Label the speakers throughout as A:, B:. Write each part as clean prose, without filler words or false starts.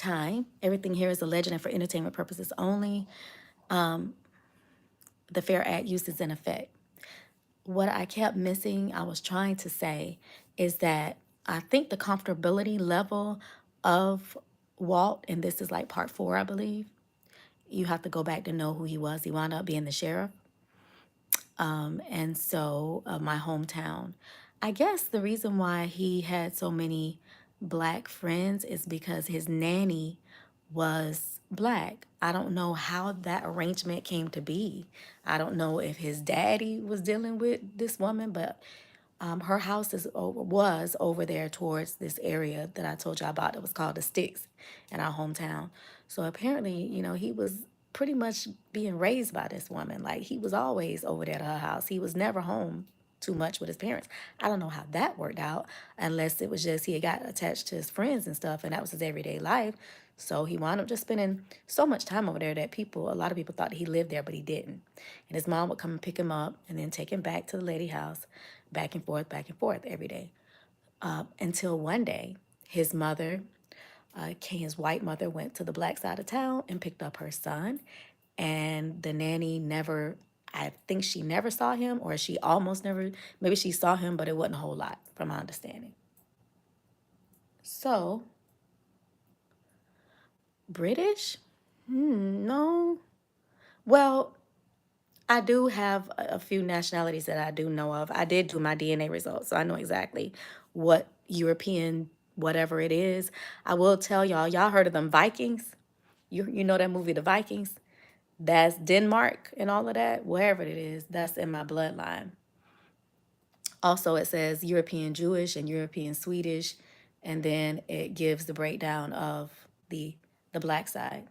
A: time. Everything here is alleged and for entertainment purposes only. The Fair Act use is in effect. What I kept missing, I was trying to say, is that I think the comfortability level of Walt, and this is like part 4, I believe. You have to go back to know who he was. He wound up being the sheriff. And so my hometown. I guess the reason why he had so many black friends is because his nanny was black. I don't know how that arrangement came to be. I don't know if his daddy was dealing with this woman, but her house was over there towards this area that I told you about that was called the Sticks in our hometown. So apparently, he was pretty much being raised by this woman. Like he was always over there at her house. He was never home too much with his parents. I don't know how that worked out unless it was just he had got attached to his friends and stuff and that was his everyday life. So he wound up just spending so much time over there that a lot of people thought he lived there, but he didn't. And his mom would come and pick him up and then take him back to the lady house, back and forth every day. Until one day, his mother, his white mother, went to the black side of town and picked up her son. And the nanny never, I think she never saw him, or she almost never, maybe she saw him, but it wasn't a whole lot, from my understanding. So, British? No. Well, I do have a few nationalities that I do know of. I did do my DNA results, so I know exactly what European whatever it is. I will tell y'all heard of them Vikings? You know that movie, The Vikings? That's Denmark and all of that. Wherever it is, that's in my bloodline. Also, it says European Jewish and European Swedish, and then it gives the breakdown of the black side.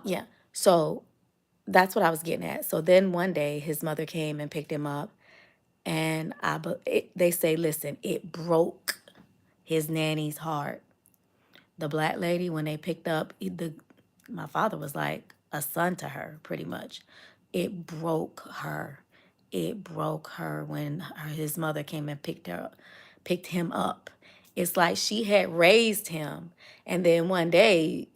A: Yeah. So that's what I was getting at. So then one day his mother came and picked him up, and they say, listen, it broke his nanny's heart. The black lady, when they picked up my father was like a son to her, pretty much. It broke her. It broke her when his mother came and picked him up. It's like she had raised him, and then one day,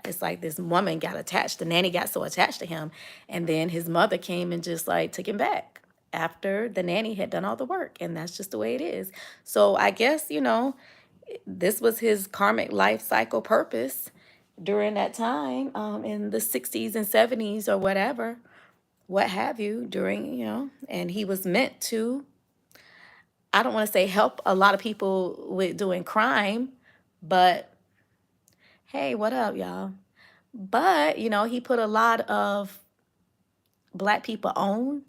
A: it's like this woman got attached. The nanny got so attached to him, and then his mother came and just like took him back after the nanny had done all the work, and that's just the way it is. So I guess this was his karmic life cycle purpose during that time, in the 60s and 70s or whatever, what have you, and he was meant to, I don't want to say help a lot of people with doing crime, but hey, what up, y'all? But, he put a lot of black people on,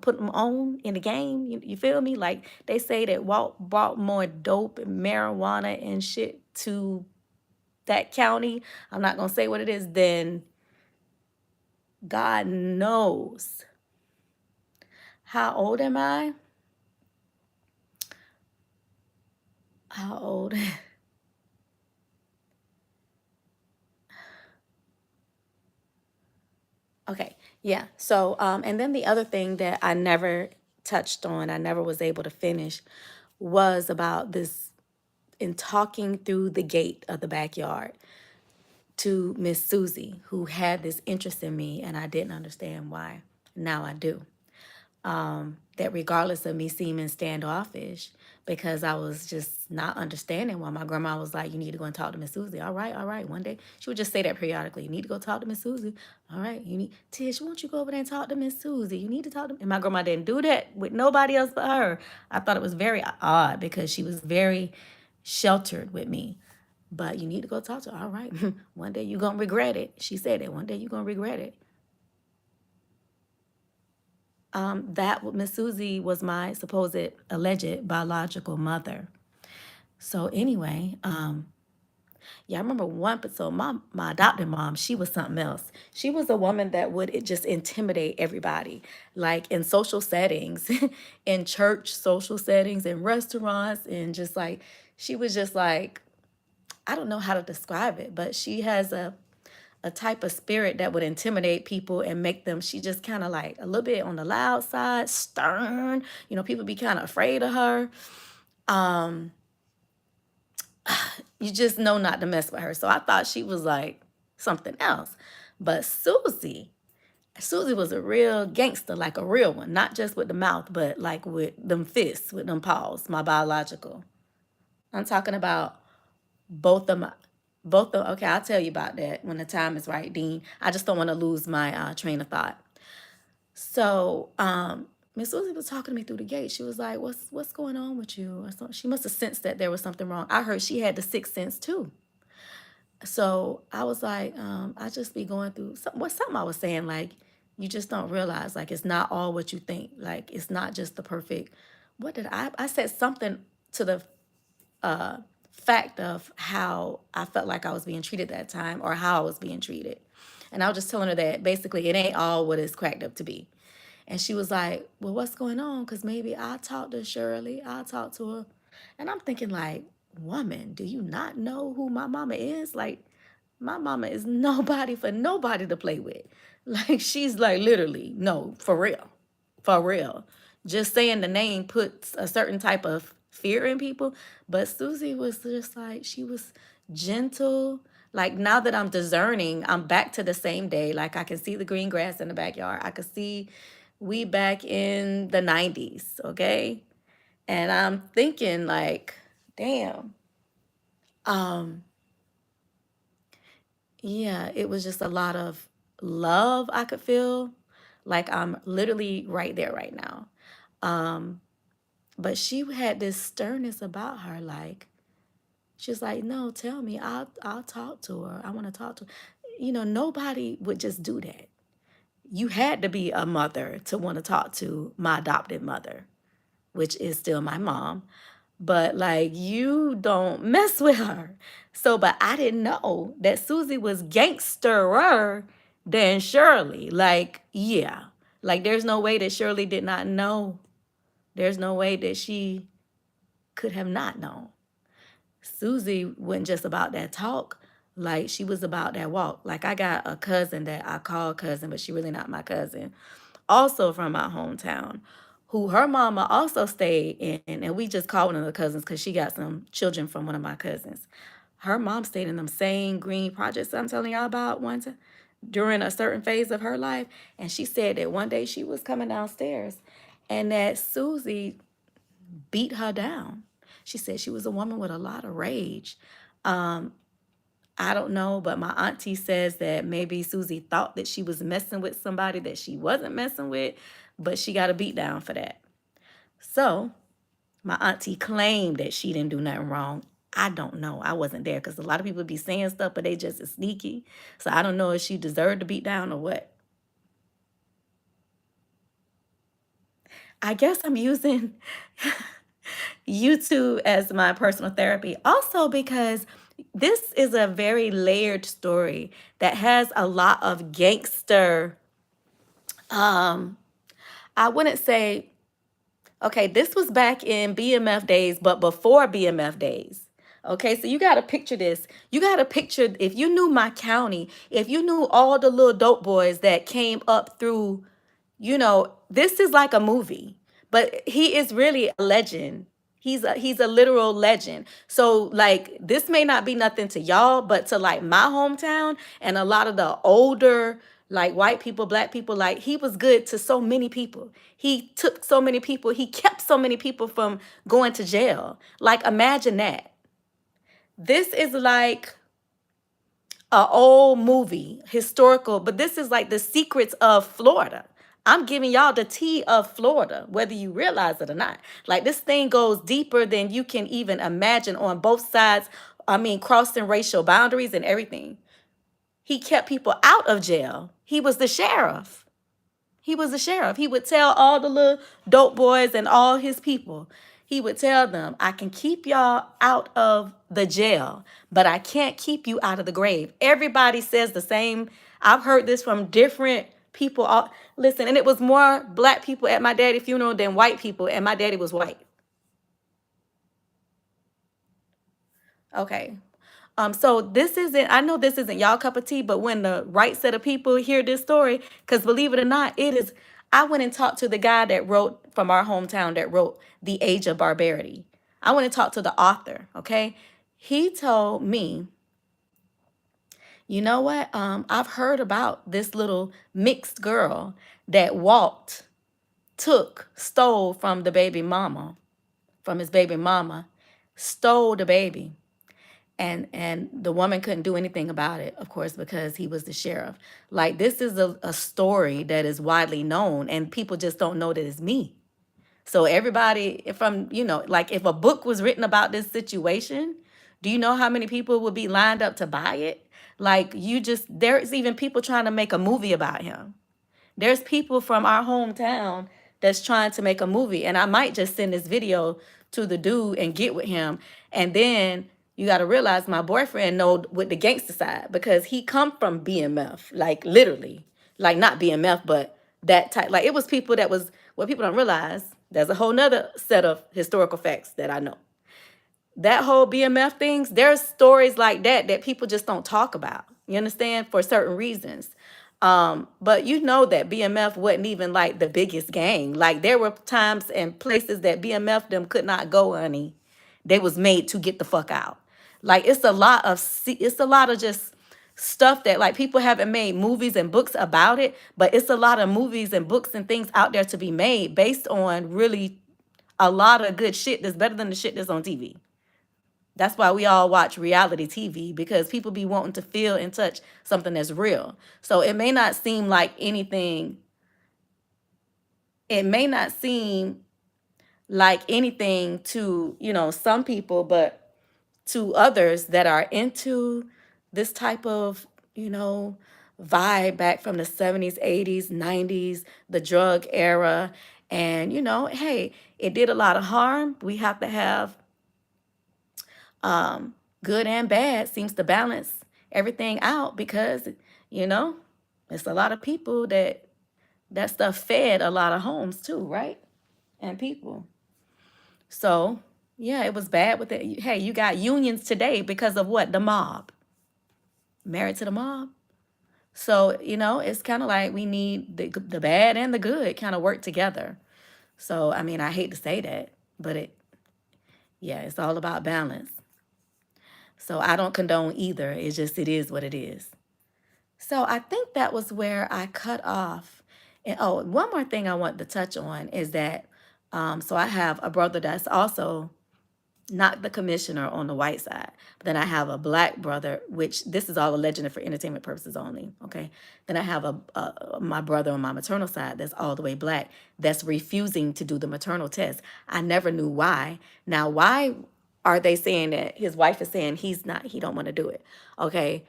A: put them on in the game. You feel me? Like they say that Walt brought more dope and marijuana and shit to that county. I'm not going to say what it is, then God knows. How old am I? How old? Okay, yeah. So, and then the other thing that I never touched on, I never was able to finish, was about this in talking through the gate of the backyard to Miss Susie, who had this interest in me, and I didn't understand why. Now I do. That regardless of me seeming standoffish, because I was just not understanding why my grandma was like, you need to go and talk to Miss Susie. All right, all right. One day she would just say that periodically. You need to go talk to Miss Susie. All right, Tish, won't you go over there and talk to Miss Susie? You need to talk to, and my grandma didn't do that with nobody else but her. I thought it was very odd because she was very sheltered with me. But you need to go talk to her. All right. One day you're going to regret it. She said that. One day you're going to regret it. That Miss Susie was my supposed alleged biological mother. So anyway, yeah, I remember one, but so my adopted mom, she was something else. She was a woman that would just intimidate everybody, like in social settings, in church social settings, in restaurants, and just like, she was just like, I don't know how to describe it, but she has a type of spirit that would intimidate people and make them, she just kind of like a little bit on the loud side, stern, people be kind of afraid of her. Um, you just know not to mess with her. So I thought she was like something else. But Susie was a real gangster, like a real one, not just with the mouth, but like with them fists, with them paws, my biological. I'm talking about both of my, okay, I'll tell you about that when the time is right, Dean. I just don't want to lose my train of thought. So, Miss Susie was talking to me through the gate. She was like, what's going on with you? Or something. She must have sensed that there was something wrong. I heard she had the sixth sense too. So I was like, I just be going through something I was saying, like, you just don't realize, like, it's not all what you think. Like, it's not just the perfect. What did I said something to the uh, fact of how I felt like I was being treated that time or how I was being treated. And I was just telling her that basically it ain't all what it's cracked up to be. And she was like, well, what's going on? Because maybe I'll talk to Shirley. I'll talk to her. And I'm thinking, like, woman, do you not know who my mama is? Like, my mama is nobody for nobody to play with. Like, she's like, literally, no, for real. For real. Just saying the name puts a certain type of fear in people. But Susie was just like, she was gentle. Like, now that I'm discerning, I'm back to the same day. Like, I can see the green grass in the backyard. I could see we back in the 90s, okay? And I'm thinking, like, damn. Um, yeah, it was just a lot of love I could feel. Like I'm literally right there right now. Um, but she had this sternness about her, like she's like, no, tell me, I'll talk to her. I want to talk to her. You know, nobody would just do that. You had to be a mother to want to talk to my adopted mother, which is still my mom. But like you don't mess with her. So, but I didn't know that Susie was gangsterer than Shirley. Like, yeah. Like there's no way that Shirley did not know. There's no way that she could have not known. Susie wasn't just about that talk. Like she was about that walk. Like I got a cousin that I call cousin, but she really not my cousin. Also from my hometown, who her mama also stayed in, and we just call one of the cousins because she got some children from one of my cousins. Her mom stayed in them same green projects I'm telling y'all about one time during a certain phase of her life. And she said that one day she was coming downstairs and that Susie beat her down. She said she was a woman with a lot of rage. Um, I don't know, but my auntie says that maybe Susie thought that she was messing with somebody that she wasn't messing with, but she got a beat down for that. So my auntie claimed that she didn't do nothing wrong. I don't know. I wasn't there because a lot of people be saying stuff, but they just as sneaky. So I don't know if she deserved to beat down or what. I guess I'm using YouTube as my personal therapy. Also, because this is a very layered story that has a lot of gangster. Um, I wouldn't say, okay, this was back in BMF days, but before BMF days. Okay, so you got to picture this. You got to picture if you knew my county, if you knew all the little dope boys that came up through, this is like a movie, but he is really a legend. He's a literal legend. So like this may not be nothing to y'all, but to like my hometown and a lot of the older like white people, black people, like he was good to so many people. He took so many people, he kept so many people from going to jail. Like imagine that. This is like a old movie, historical, but this is like the secrets of Florida. I'm giving y'all the tea of Florida, whether you realize it or not. Like this thing goes deeper than you can even imagine on both sides. I mean, crossing racial boundaries and everything. He kept people out of jail. He was the sheriff. He was a sheriff. He would tell all the little dope boys and all his people, he would tell them, I can keep y'all out of the jail, but I can't keep you out of the grave. Everybody says the same. I've heard this from different people. Listen, and it was more black people at my daddy's funeral than white people, and my daddy was white. Okay. So this isn't, I know this isn't y'all cup of tea, but when the right set of people hear this story, because believe it or not, it is, I went and talked to the guy that wrote from our hometown that wrote The Age of Barbarity. I went and talked to the author, okay? He told me, you know what? I've heard about this little mixed girl that stole from the baby mama, from his baby mama, stole the baby. And the woman couldn't do anything about it, of course, because he was the sheriff. Like, this is a story that is widely known, and people just don't know that it's me. So everybody, from, like, if a book was written about this situation, do you know how many people would be lined up to buy it? Like, there's even people trying to make a movie about him. There's people from our hometown that's trying to make a movie, and I might just send this video to the dude and get with him. And then you got to realize my boyfriend know with the gangster side, because he come from BMF, like literally, like not BMF, but that type. Like, it was people that was, what people don't realize, there's a whole nother set of historical facts that I know. That whole BMF things, there's stories like that that people just don't talk about. You understand? For certain reasons. But you know that BMF wasn't even like the biggest gang. Like, there were times and places that BMF them could not go, honey. They was made to get the fuck out. Like, it's a lot of just stuff that, like, people haven't made movies and books about it, but it's a lot of movies and books and things out there to be made based on really a lot of good shit that's better than the shit that's on TV. That's why we all watch reality TV, because people be wanting to feel and touch something that's real. So it may not seem like anything, it may not seem like anything to, some people, but to others that are into this type of, vibe back from the 70s, 80s, 90s, the drug era. And, hey, it did a lot of harm. We have to have good and bad, seems to balance everything out, because you know it's a lot of people that stuff fed a lot of homes too, right? And people. So yeah, it was bad with it. Hey, you got unions today because of what? The mob. Married to the mob. So it's kind of like we need the bad and the good kind of work together. So I mean, I hate to say that, but it's all about balance. So I don't condone either. It's just, it is what it is. So I think that was where I cut off. And oh, one more thing I want to touch on is that, so I have a brother that's also not the commissioner on the white side. But then I have a black brother, which this is all alleged and for entertainment purposes only. Okay. Then I have my brother on my maternal side that's all the way black, that's refusing to do the maternal test. I never knew why. Now, why are they saying that his wife is saying he don't want to do it? Okay.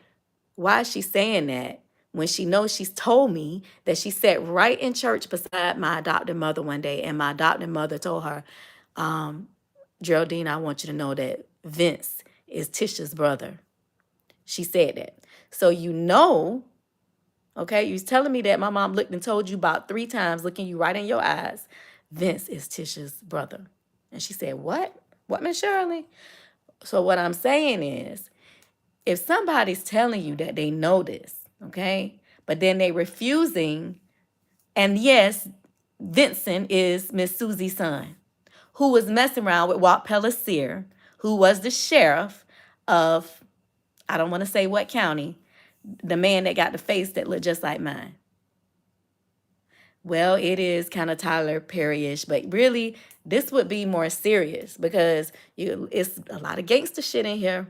A: Why is she saying that when she knows, she's told me that she sat right in church beside my adopted mother one day, and my adopted mother told her, Geraldine, I want you to know that Vince is Tish's brother. She said that. So okay, you was telling me that my mom looked and told you about 3 times, looking you right in your eyes, Vince is Tish's brother. And she said, what? What, Miss Shirley? So what I'm saying is, if somebody's telling you that they know this, okay, but then they refusing, and yes, Vincent is Miss Susie's son, who was messing around with Walt Pellissier, who was the sheriff of, I don't want to say what county, the man that got the face that looked just like mine. Well, it is kind of Tyler Perry-ish, but really, this would be more serious, because it's a lot of gangster shit in here.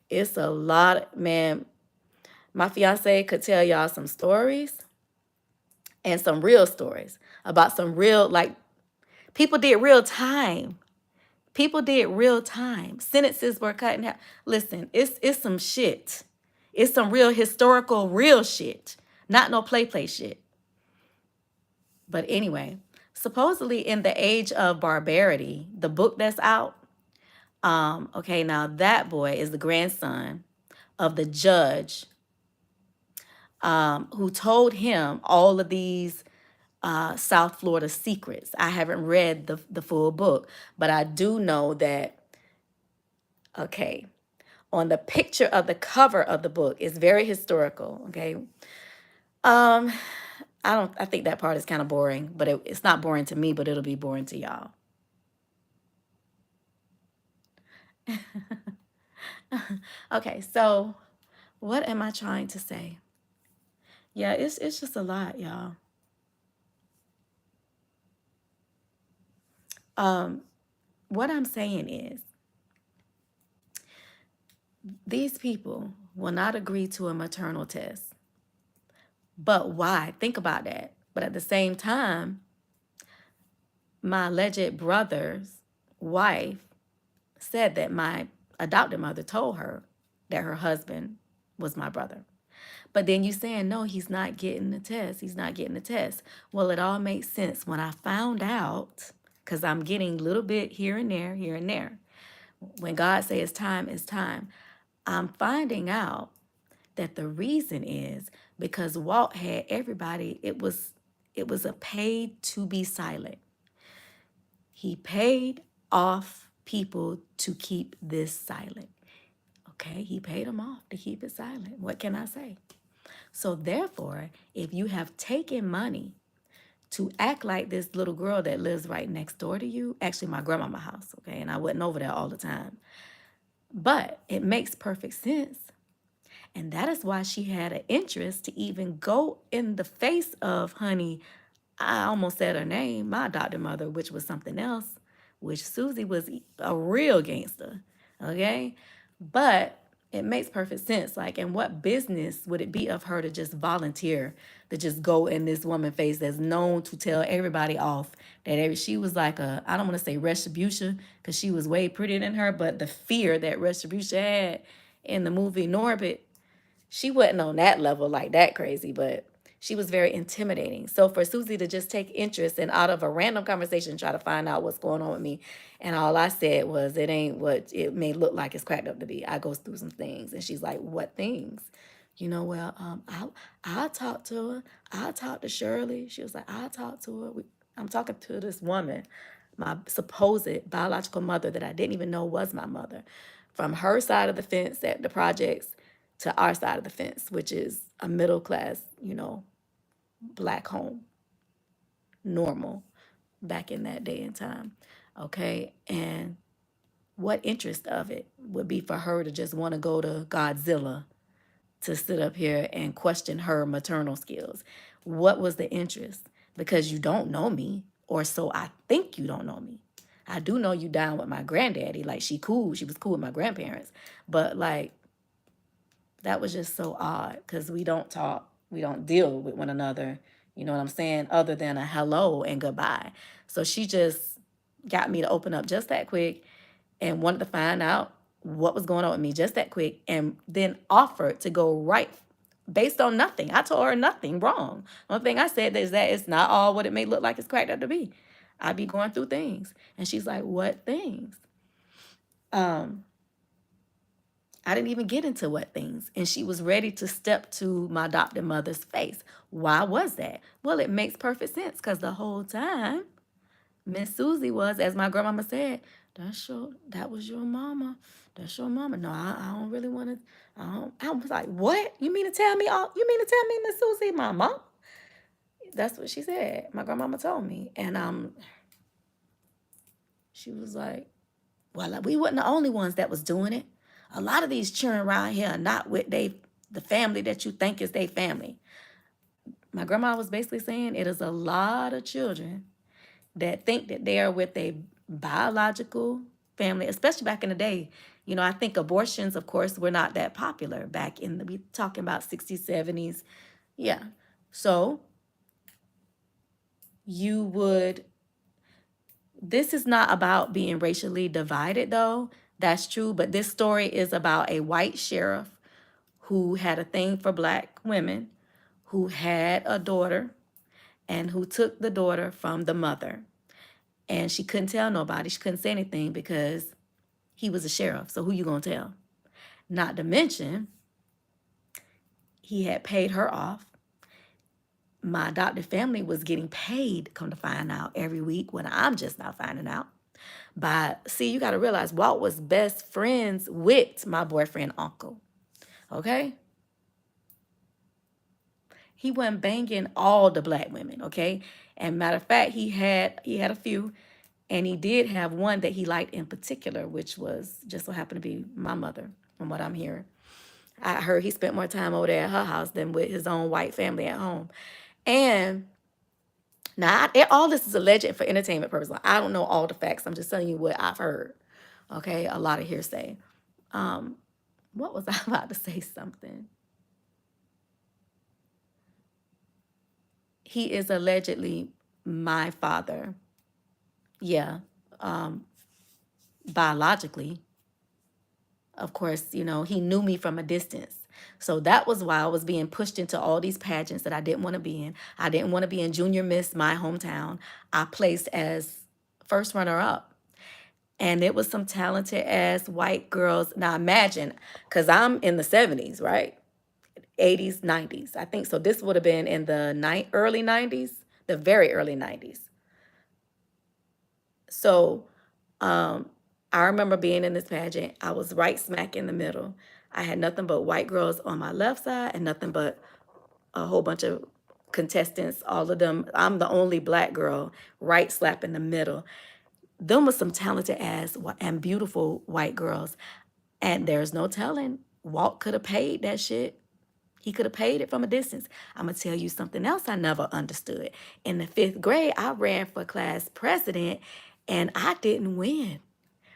A: It's a lot, man. My fiance could tell y'all some stories, and some real stories about some real, like, people did real time. People did real time. Sentences were cut in half. Listen, it's some shit. It's some real historical, real shit. Not no play shit. But anyway, supposedly in the Age of Barbarity, the book that's out, okay, now that boy is the grandson of the judge who told him all of these South Florida secrets. I haven't read the full book, but I do know that, okay, on the picture of the cover of the book is very historical, okay? I think that part is kind of boring, but it's not boring to me, but it'll be boring to y'all. Okay, so what am I trying to say? Yeah, it's just a lot, y'all. Um, what I'm saying is these people will not agree to a maternal test. But why? Think about that. But at the same time, my alleged brother's wife said that my adopted mother told her that her husband was my brother. But then you saying, no, he's not getting the test. He's not getting the test. Well, it all makes sense when I found out, because I'm getting a little bit here and there, here and there. When God says it's time, it's time. I'm finding out that the reason is because Walt had everybody, it was a paid to be silent. He paid off people to keep this silent. Okay, he paid them off to keep it silent. What can I say? So therefore, if you have taken money to act like this little girl that lives right next door to you, actually my grandmama's house, okay, and I wasn't over there all the time, but it makes perfect sense. And that is why she had an interest to even go in the face of, honey, I almost said her name, my adopted mother, which was something else, which Susie was a real gangster, okay? But it makes perfect sense. Like, in what business would it be of her to just volunteer to just go in this woman's face that's known to tell everybody off that she was like a, I don't want to say retribution because she was way prettier than her, but the fear that retribution had in the movie Norbit, she wasn't on that level like that crazy, but she was very intimidating. So for Susie to just take interest and out of a random conversation try to find out what's going on with me, and all I said was, it ain't what it may look like it's cracked up to be. I go through some things, and she's like, what things? Well, I'll talk to her. I'll talk to Shirley. She was like, I'll talk to her. I'm talking to this woman, my supposed biological mother that I didn't even know was my mother, from her side of the fence at the projects to our side of the fence, which is a middle class, black home, normal back in that day and time. Okay. And what interest of it would be for her to just want to go to Godzilla to sit up here and question her maternal skills? What was the interest? Because you don't know me, or so I think you don't know me. I do know you down with my granddaddy. Like, she cool. She was cool with my grandparents. But like, that was just so odd because we don't talk, we don't deal with one another, you know what I'm saying, other than a hello and goodbye. So she just got me to open up just that quick and wanted to find out what was going on with me just that quick, and then offered to go right based on nothing. I told her nothing wrong. One thing I said is that it's not all what it may look like it's cracked up to be. I be going through things. And she's like, what things? Um, I didn't even get into what things. And she was ready to step to my adopted mother's face. Why was that? Well, it makes perfect sense because the whole time, Miss Susie was, as my grandmama said, that was your mama. That's your mama. No, I don't really want to. I was like, what? You mean to tell me Miss Susie, my mom? That's what she said. My grandmama told me. And she was like, well, we wasn't the only ones that was doing it. A lot of these children around here are not with the family that you think is their family. My grandma was basically saying it is a lot of children that think that they are with a biological family, especially back in the day. I think abortions, of course, were not that popular back in we talking about 60s, 70s. Yeah. So you would, this is not about being racially divided though. That's true. But this story is about a white sheriff who had a thing for black women, who had a daughter, and who took the daughter from the mother. And she couldn't tell nobody. She couldn't say anything because he was a sheriff. So who you gonna tell? Not to mention, he had paid her off. My adopted family was getting paid, come to find out, every week, when I'm just now finding out. See, you got to realize Walt was best friends with my boyfriend uncle. Okay? He wasn't banging all the black women, okay? And matter of fact, he had a few. And he did have one that he liked in particular, which was just so happened to be my mother, from what I'm hearing. I heard he spent more time over there at her house than with his own white family at home. And now, all this is alleged for entertainment purposes. Like, I don't know all the facts. I'm just telling you what I've heard. Okay, a lot of hearsay. Um, what was I about to say? Something. He is allegedly my father. Yeah, um, biologically. Of course, he knew me from a distance. So that was why I was being pushed into all these pageants that I didn't want to be in. I didn't want to be in Junior Miss, my hometown. I placed as first runner up. And it was some talented ass white girls. Now imagine, because I'm in the 70s, right? 80s, 90s. I think so. This would have been in the early 90s, the very early 90s. So I remember being in this pageant. I was right smack in the middle. I had nothing but white girls on my left side and nothing but a whole bunch of contestants, all of them. I'm the only black girl right slap in the middle. Them was some talented ass and beautiful white girls. And there's no telling. Walt could have paid that shit. He could have paid it from a distance. I'm going to tell you something else I never understood. In the 5th grade, I ran for class president and I didn't win.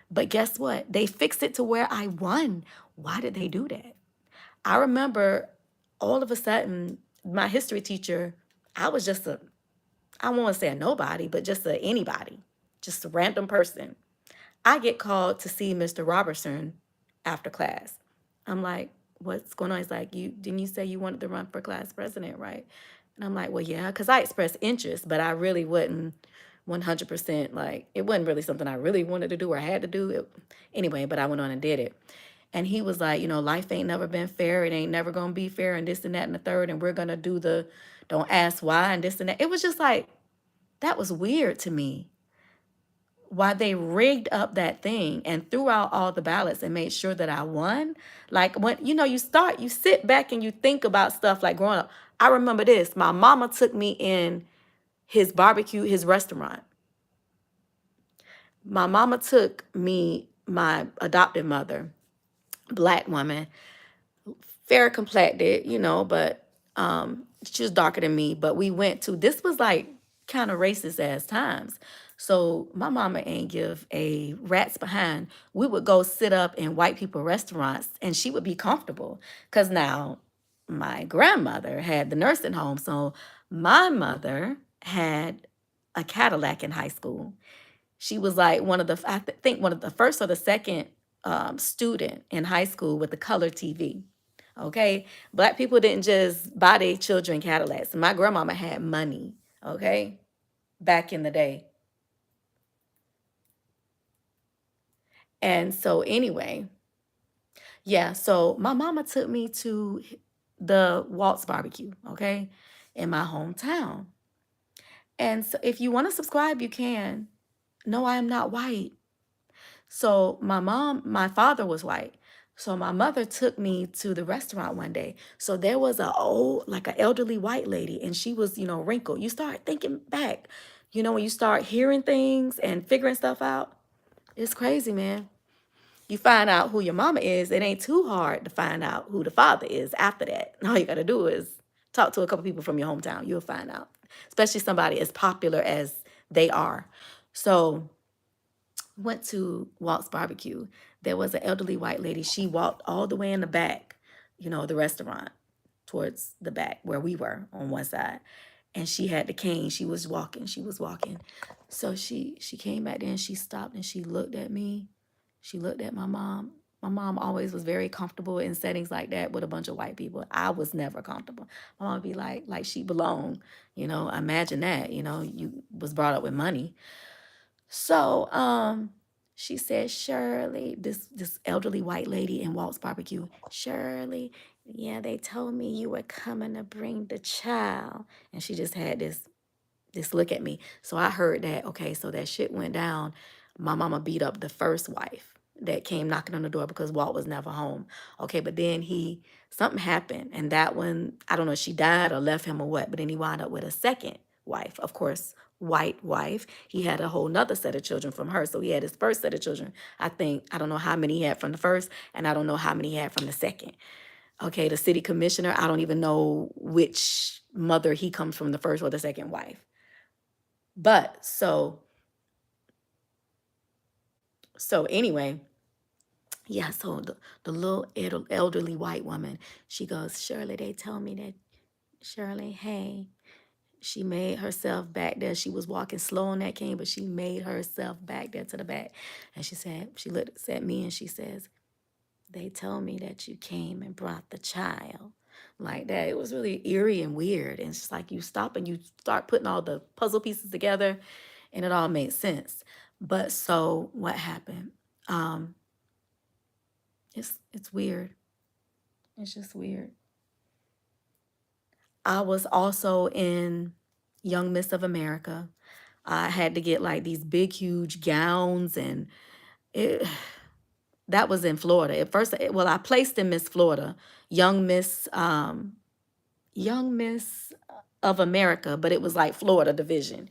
A: But guess what? They fixed it to where I won. Why did they do that? I remember all of a sudden, my history teacher, I was just I won't want to say a nobody, but just a anybody, just a random person. I get called to see Mr. Robertson after class. I'm like, what's going on? He's like, didn't you say you wanted to run for class president, right? And I'm like, well, yeah, because I expressed interest, but I really wouldn't 100%, like, it wasn't really something I really wanted to do or had to do. Anyway, but I went on and did it. And he was like, life ain't never been fair. It ain't never going to be fair and this and that and the third. And we're going to do don't ask why and this and that. It was just like, that was weird to me. Why they rigged up that thing and threw out all the ballots and made sure that I won. Like when, you sit back and you think about stuff like growing up. I remember this. My mama took me in his barbecue, his restaurant. My mama took me, my adopted mother, black woman, fair complected, but she was darker than me. But we went to, this was like kind of racist ass times. So my mama ain't give a rat's behind. We would go sit up in white people restaurants and she would be comfortable. Because now my grandmother had the nursing home. So my mother had a Cadillac in high school. She was like one of the, think one of the first or the second student in high school with the color TV. Okay. Black people didn't just buy their children Cadillacs. My grandmama had money. Okay. Back in the day. And so anyway, yeah, so my mama took me to the Waltz barbecue, okay, in my hometown. And so if you want to subscribe, you can. No, I am not white. So my father was white. So my mother took me to the restaurant one day. So there was like an elderly white lady, and she was, wrinkled. You start thinking back, when you start hearing things and figuring stuff out, it's crazy, man. You find out who your mama is, it ain't too hard to find out who the father is after that. All you got to do is talk to a couple people from your hometown. You'll find out, especially somebody as popular as they are. So went to Walt's barbecue. There was an elderly white lady. She walked all the way in the back, the restaurant towards the back where we were on one side. And she had the cane. She was walking. So she came back there and she stopped and she looked at me. She looked at my mom. My mom always was very comfortable in settings like that with a bunch of white people. I was never comfortable. My mom would be like she belonged. Imagine that, you was brought up with money. So she said, Shirley, this elderly white lady in Walt's barbecue, Shirley, yeah, they told me you were coming to bring the child. And she just had this look at me. So I heard that, okay, so that shit went down. My mama beat up the first wife that came knocking on the door because Walt was never home. Okay, but then something happened. And that one, I don't know if she died or left him or what, but then he wound up with a second wife. Of course, white wife. He had a whole nother set of children from her. So he had his first set of children. I don't know how many he had from the first, and I don't know how many he had from the second. Okay, the city commissioner, I don't even know which mother he comes from, the first or the second wife. But so anyway, yeah, so the little elderly white woman, she goes, Shirley, they told me that, Shirley, hey, she made herself back there. She was walking slow on that cane, but she made herself back there to the back. And she said, she looked at me and she says, they told me that you came and brought the child. Like that. It was really eerie and weird. And it's just like you stop and you start putting all the puzzle pieces together and it all made sense. But so what happened? Um, it's weird. It's just weird. I was also in Young Miss of America. I had to get like these big, huge gowns, and it, that was in Florida. At first, well, I placed in Miss Florida, Young Miss, Young Miss of America, but it was like Florida division,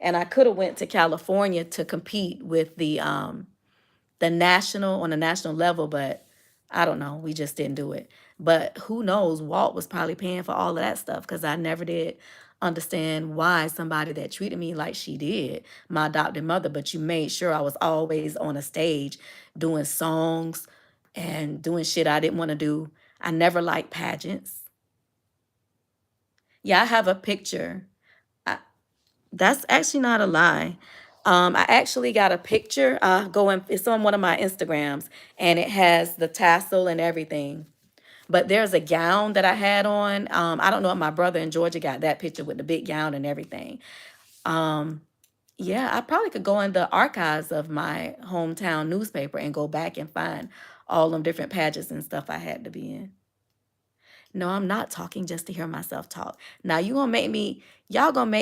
A: and I could have went to California to compete with the national on a national level, but I don't know. We just didn't do it. But who knows? Walt was probably paying for all of that stuff because I never did understand why somebody that treated me like she did, my adopted mother, but you made sure I was always on a stage doing songs and doing shit I didn't want to do. I never liked pageants. Yeah, I have a picture. I, that's actually not a lie. I actually got a picture. It's on one of my Instagrams, and it has the tassel and everything. But there's a gown that I had on. I don't know if my brother in Georgia got that picture with the big gown and everything. Um, yeah, I probably could go in the archives of my hometown newspaper and go back and find all them different pageants and stuff I had to be in. No, I'm not talking just to hear myself talk. Now y'all gonna make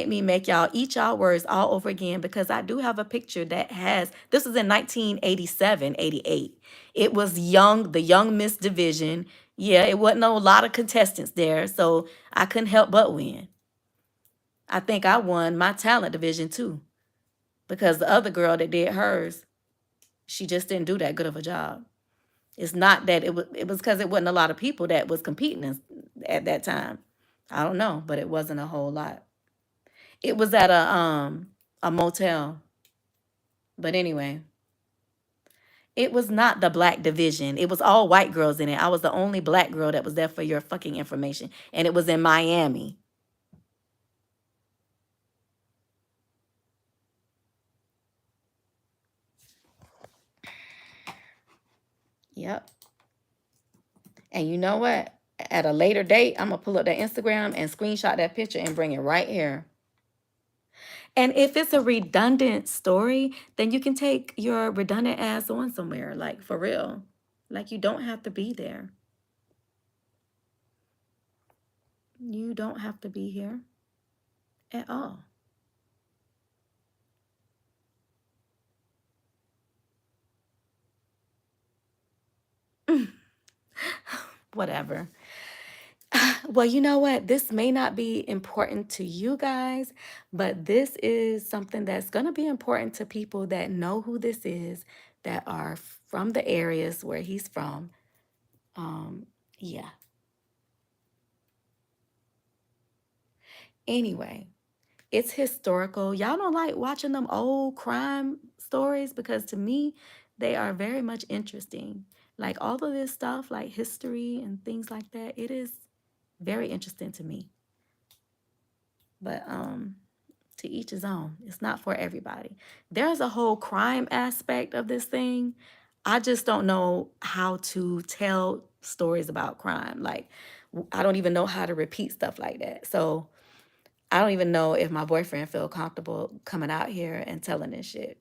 A: me make y'all eat y'all words all over again because I do have a picture that has, this was in 1987, 88. It was the Young Miss Division. Yeah, it wasn't a lot of contestants there, so I couldn't help but win. I think I won my talent division too because the other girl that did hers, she just didn't do that good of a job. It's not that it was because it wasn't a lot of people that was competing at that time. I don't know, but it wasn't a whole lot. It was at a motel. But anyway, it was not the black division. It was all white girls in it. I was the only black girl that was there for your fucking information. And it was in Miami. Yep. And you know what? At a later date, I'm gonna pull up that Instagram and screenshot that picture and bring it right here. And if it's a redundant story, then you can take your redundant ass on somewhere, like for real. Like you don't have to be there. You don't have to be here at all. Whatever. Well, you know what? This may not be important to you guys, but this is something that's going to be important to people that know who this is, that are from the areas where he's from. Yeah. Anyway, it's historical. Y'all don't like watching them old crime stories because to me, they are very much interesting. Like all of this stuff, like history and things like that, it is very interesting to me. But to each his own. It's not for everybody. There's a whole crime aspect of this thing. I just don't know how to tell stories about crime. Like I don't even know how to repeat stuff like that. So I don't even know if my boyfriend feel comfortable coming out here and telling this shit.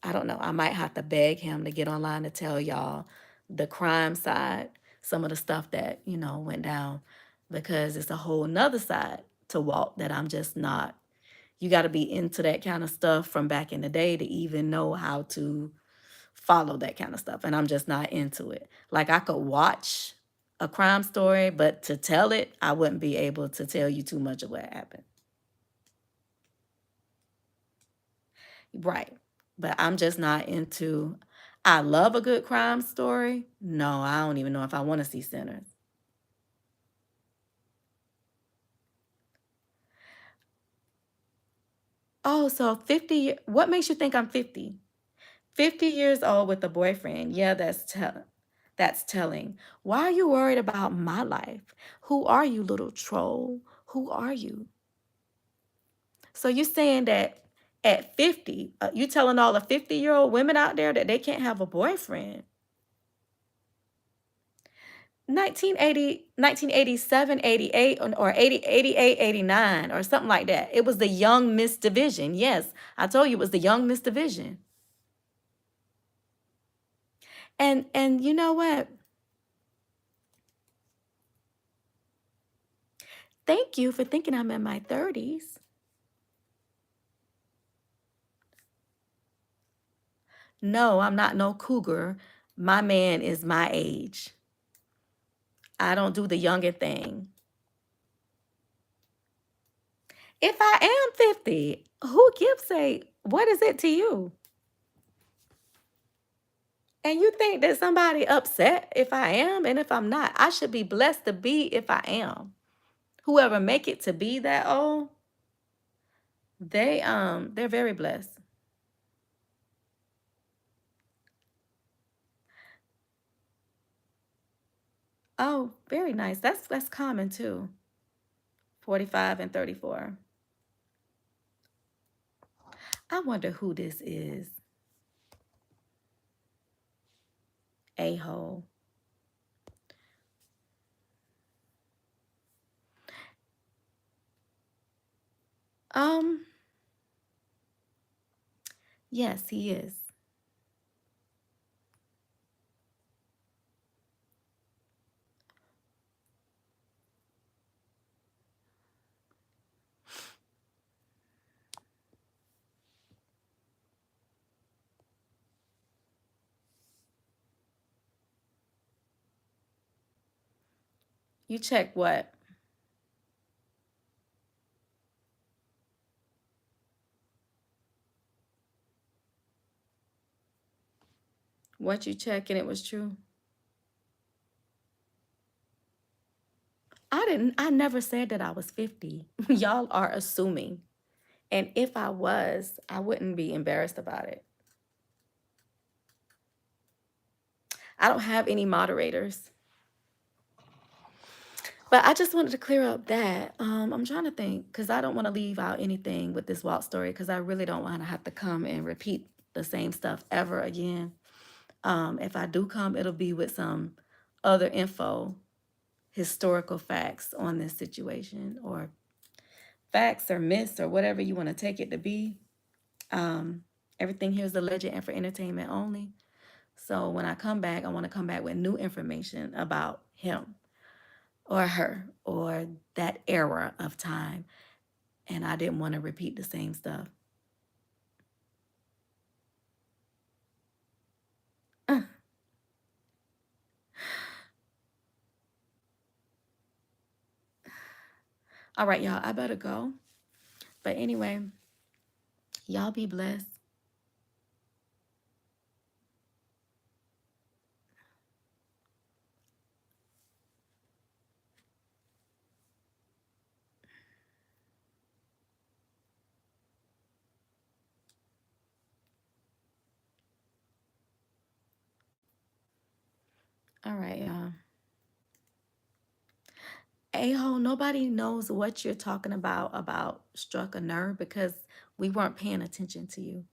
A: I don't know. I might have to beg him to get online to tell y'all the crime side, some of the stuff that, went down because it's a whole nother side to Walt that I'm just not. You got to be into that kind of stuff from back in the day to even know how to follow that kind of stuff. And I'm just not into it. Like I could watch a crime story, but to tell it, I wouldn't be able to tell you too much of what happened. Right. But I'm just not into, I love a good crime story. No, I don't even know if I want to see Sinners. Oh, so 50, what makes you think I'm 50? 50 years old with a boyfriend. Yeah, that's telling. Why are you worried about my life? Who are you, little troll? Who are you? So you saying that at 50, you telling all the 50-year-old women out there that they can't have a boyfriend? 1980, 1987, 88, or 80, 88, 89, or something like that. It was the Young Miss Division. Yes, I told you it was the Young Miss Division. And you know what? Thank you for thinking I'm in my 30s. No, I'm not no cougar. My man is my age. I don't do the youngin' thing. If I am 50, who gives a what is it to you? And you think that somebody upset if I am and if I'm not? I should be blessed to be if I am. Whoever make it to be that old, they're very blessed. Oh, very nice. That's common too. 45 and 34. I wonder who this is. A-hole. Um, yes, he is. You check what? What you check and it was true? I never said that I was 50. Y'all are assuming. And if I was, I wouldn't be embarrassed about it. I don't have any moderators. But I just wanted to clear up that. I'm trying to think because I don't want to leave out anything with this walk story because I really don't want to have to come and repeat the same stuff ever again. If I do come, it'll be with some other info, historical facts on this situation, or facts or myths or whatever you want to take it to be. Um, Everything here is alleged and for entertainment only. So when I come back, I want to come back with new information about him or her or that era of time. And I didn't want to repeat the same stuff. All right, y'all, I better go. But anyway, y'all be blessed. All right, y'all. A-hole, nobody knows what you're talking about struck a nerve because we weren't paying attention to you.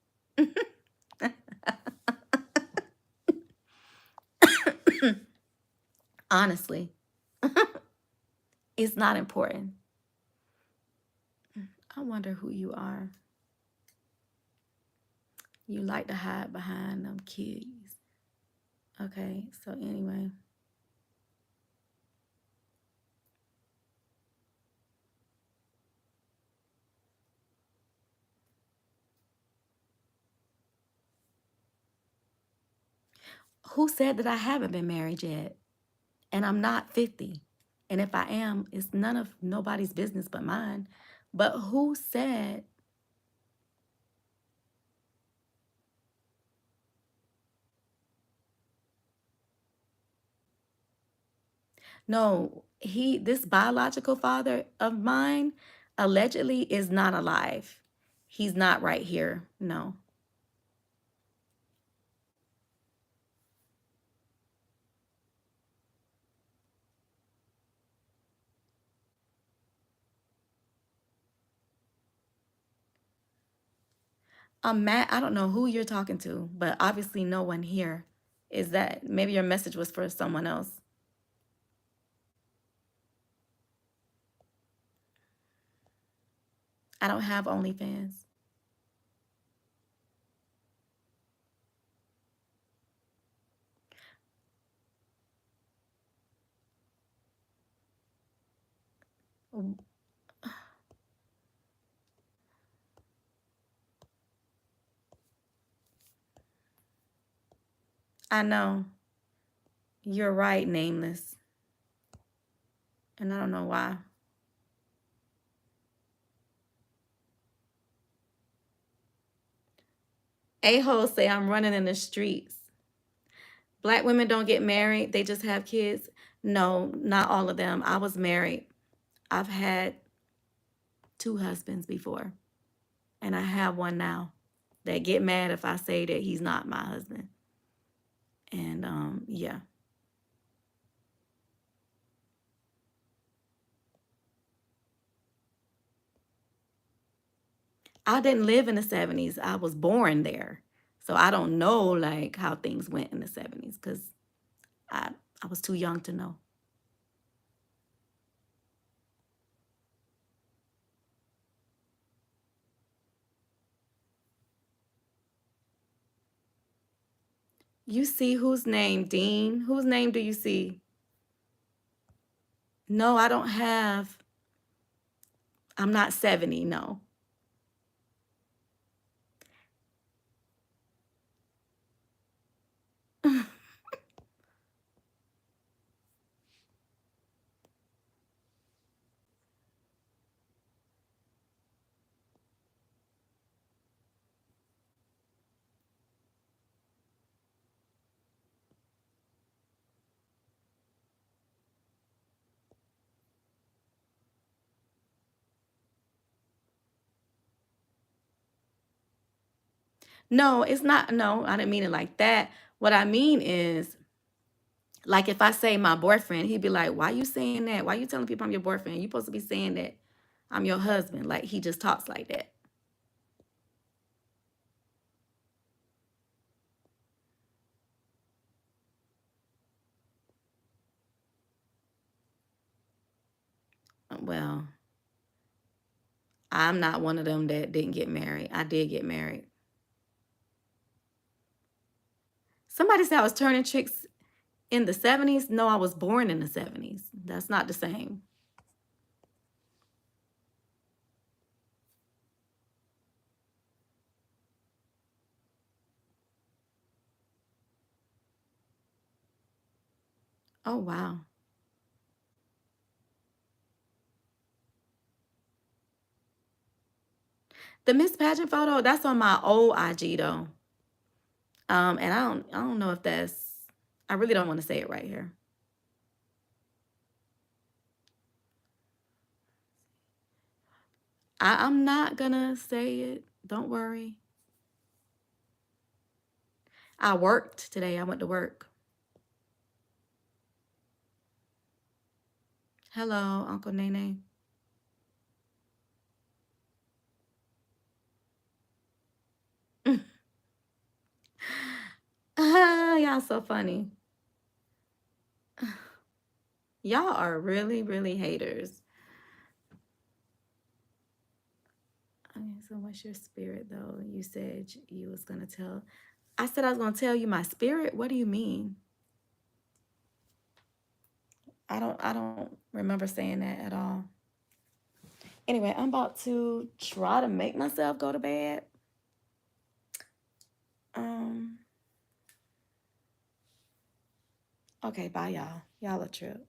A: Honestly, it's not important. I wonder who you are. You like to hide behind them keys. Okay, so anyway. Who said that I haven't been married yet? And I'm not 50. And if I am, it's none of nobody's business but mine. But who said No, this biological father of mine allegedly is not alive. He's not right here. No. Matt, I don't know who you're talking to, but obviously no one here. Is that maybe your message was for someone else? I don't have OnlyFans. I know. You're right, nameless. And I don't know why. A-holes say I'm running in the streets. Black women don't get married, they just have kids. No, not all of them. I was married. I've had two husbands before, and I have one now. They get mad if I say that he's not my husband. And yeah. I didn't live in the 70s. I was born there. So I don't know like how things went in the 70s cuz I I was too young to know. You see whose name, Dean? Whose name do you see? No, I don't have. I'm not 70, no. No, it's not. No, I didn't mean it like that. What I mean is, like, if I say my boyfriend, he'd be like, "Why you saying that? Why you telling people I'm your boyfriend? You supposed to be saying that I'm your husband." Like, he just talks like that. Well, I'm not one of them that didn't get married. I did get married. Somebody said I was turning tricks in the 70s. No, I was born in the 70s. That's not the same. Oh, wow. The Miss Pageant photo, that's on my old IG though. And I don't know if I really don't want to say it right here. I'm not gonna say it. Don't worry. I worked today. I went to work. Hello, Uncle Nene. Y'all so funny. Y'all are really, really haters. Okay, so what's your spirit though? You said you was gonna tell. I said I was gonna tell you my spirit. What do you mean? I don't remember saying that at all. Anyway, I'm about to try to make myself go to bed. Um, okay, bye y'all. Y'all a trip.